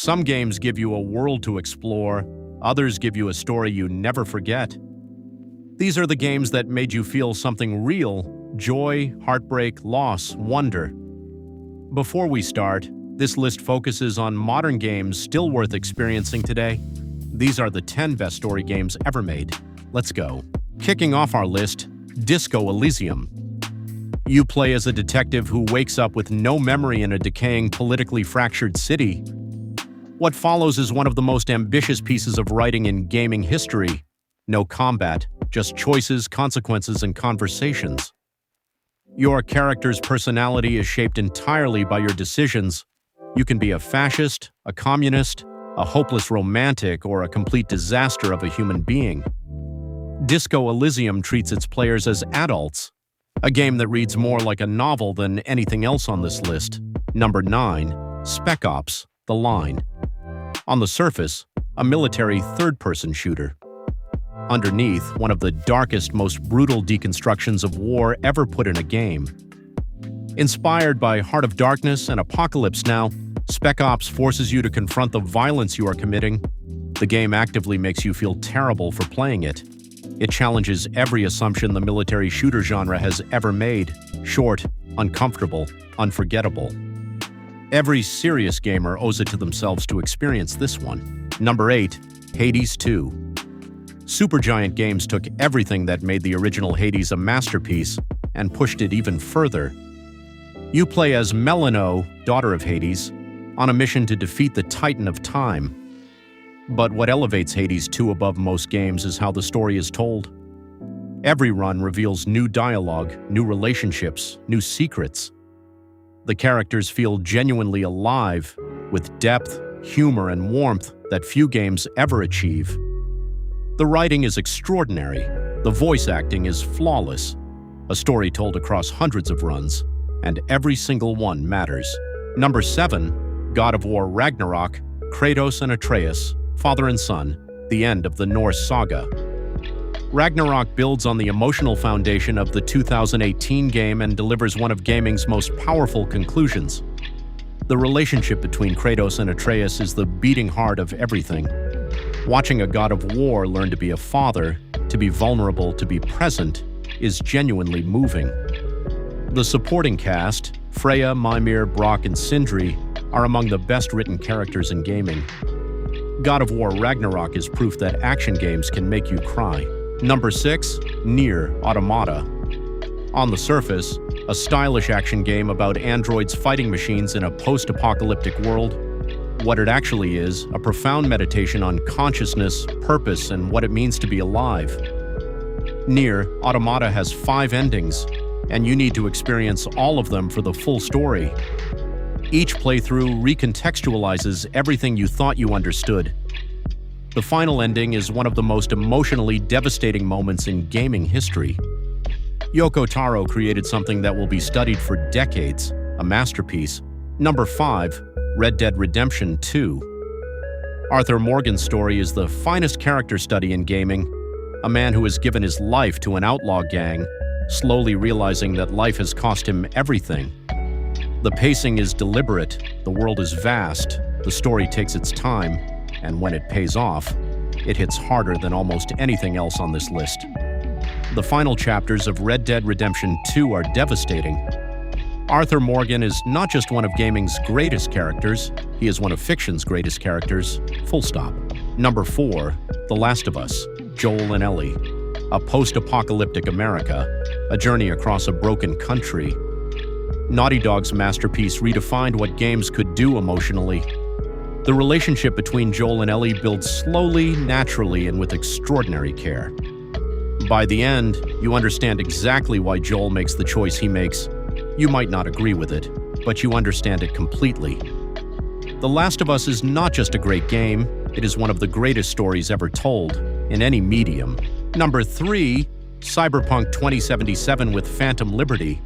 Some games give you a world to explore, others give you a story you never forget. These are the games that made you feel something real: joy, heartbreak, loss, wonder. Before we start, this list focuses on modern games still worth experiencing today. These are the 10 best story games ever made. Let's go. Kicking off our list, Disco Elysium. You play as a detective who wakes up with no memory in a decaying, politically fractured city. What follows is one of the most ambitious pieces of writing in gaming history. No combat, just choices, consequences, and conversations. Your character's personality is shaped entirely by your decisions. You can be a fascist, a communist, a hopeless romantic, or a complete disaster of a human being. Disco Elysium treats its players as adults, a game that reads more like a novel than anything else on this list. Number 9. Spec Ops: The Line. On the surface, a military third-person shooter. Underneath, one of the darkest, most brutal deconstructions of war ever put in a game. Inspired by Heart of Darkness and Apocalypse Now, Spec Ops forces you to confront the violence you are committing. The game actively makes you feel terrible for playing it. It challenges every assumption the military shooter genre has ever made: short, uncomfortable, unforgettable. Every serious gamer owes it to themselves to experience this one. Number 8. Hades 2. Supergiant Games took everything that made the original Hades a masterpiece and pushed it even further. You play as Melino, daughter of Hades, on a mission to defeat the Titan of Time. But what elevates Hades 2 above most games is how the story is told. Every run reveals new dialogue, new relationships, new secrets. The characters feel genuinely alive, with depth, humor, and warmth that few games ever achieve. The writing is extraordinary. The voice acting is flawless. A story told across hundreds of runs, and every single one matters. Number 7. God of War Ragnarok, Kratos and Atreus, father and son, the end of the Norse saga. Ragnarok builds on the emotional foundation of the 2018 game and delivers one of gaming's most powerful conclusions. The relationship between Kratos and Atreus is the beating heart of everything. Watching a god of war learn to be a father, to be vulnerable, to be present, is genuinely moving. The supporting cast, Freya, Mimir, Brock, and Sindri, are among the best-written characters in gaming. God of War Ragnarok is proof that action games can make you cry. Number 6. NieR Automata. On the surface, a stylish action game about androids fighting machines in a post-apocalyptic world. What it actually is, a profound meditation on consciousness, purpose, and what it means to be alive. NieR Automata has 5 endings, and you need to experience all of them for the full story. Each playthrough recontextualizes everything you thought you understood. The final ending is one of the most emotionally devastating moments in gaming history. Yoko Taro created something that will be studied for decades, a masterpiece. Number 5. Red Dead Redemption 2. Arthur Morgan's story is the finest character study in gaming. A man who has given his life to an outlaw gang, slowly realizing that life has cost him everything. The pacing is deliberate, the world is vast, the story takes its time, and when it pays off, it hits harder than almost anything else on this list. The final chapters of Red Dead Redemption 2 are devastating. Arthur Morgan is not just one of gaming's greatest characters, he is one of fiction's greatest characters, full stop. Number 4. The Last of Us, Joel and Ellie. A post-apocalyptic America, a journey across a broken country. Naughty Dog's masterpiece redefined what games could do emotionally. The relationship between Joel and Ellie builds slowly, naturally, and with extraordinary care. By the end, you understand exactly why Joel makes the choice he makes. You might not agree with it, but you understand it completely. The Last of Us is not just a great game, it is one of the greatest stories ever told, in any medium. Number 3. Cyberpunk 2077 with Phantom Liberty.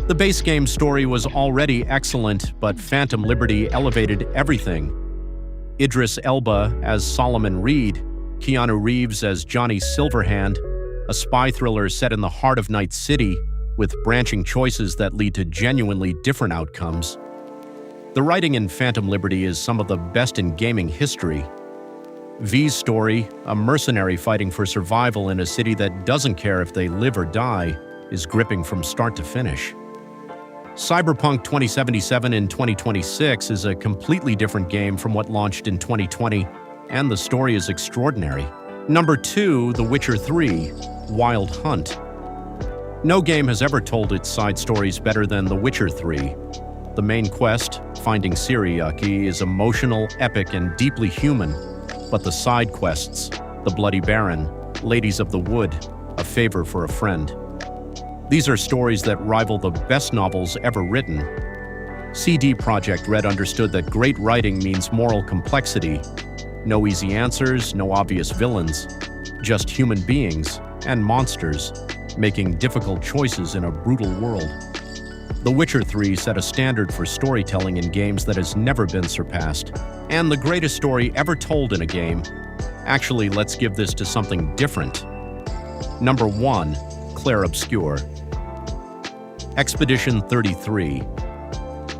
The base game story was already excellent, but Phantom Liberty elevated everything. Idris Elba as Solomon Reed, Keanu Reeves as Johnny Silverhand, a spy thriller set in the heart of Night City, with branching choices that lead to genuinely different outcomes. The writing in Phantom Liberty is some of the best in gaming history. V's story, a mercenary fighting for survival in a city that doesn't care if they live or die, is gripping from start to finish. Cyberpunk 2077 in 2026 is a completely different game from what launched in 2020, and the story is extraordinary. Number 2, The Witcher 3, Wild Hunt. No game has ever told its side stories better than The Witcher 3. The main quest, finding Ciriaki, is emotional, epic, and deeply human, but the side quests, The Bloody Baron, Ladies of the Wood, A Favor for a Friend. These are stories that rival the best novels ever written. CD Projekt Red understood that great writing means moral complexity. No easy answers, no obvious villains, just human beings and monsters making difficult choices in a brutal world. The Witcher 3 set a standard for storytelling in games that has never been surpassed. And the greatest story ever told in a game. Actually, let's give this to something different. Number 1, Clair Obscur. Expedition 33.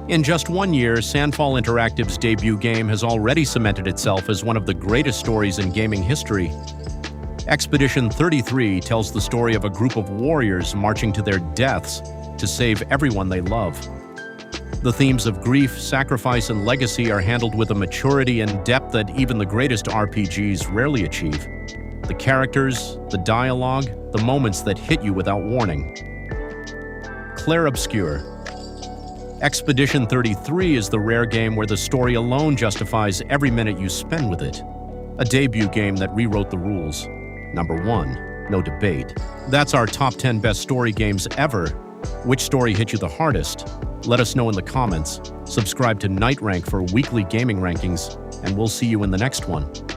In just 1 year, Sandfall Interactive's debut game has already cemented itself as one of the greatest stories in gaming history. Expedition 33 tells the story of a group of warriors marching to their deaths to save everyone they love. The themes of grief, sacrifice, and legacy are handled with a maturity and depth that even the greatest RPGs rarely achieve. The characters, the dialogue, the moments that hit you without warning. Clair Obscur. Expedition 33 is the rare game where the story alone justifies every minute you spend with it. A debut game that rewrote the rules. Number 1, no debate. That's our top 10 best story games ever. Which story hit you the hardest? Let us know in the comments. Subscribe to Night Rank for weekly gaming rankings, and we'll see you in the next one.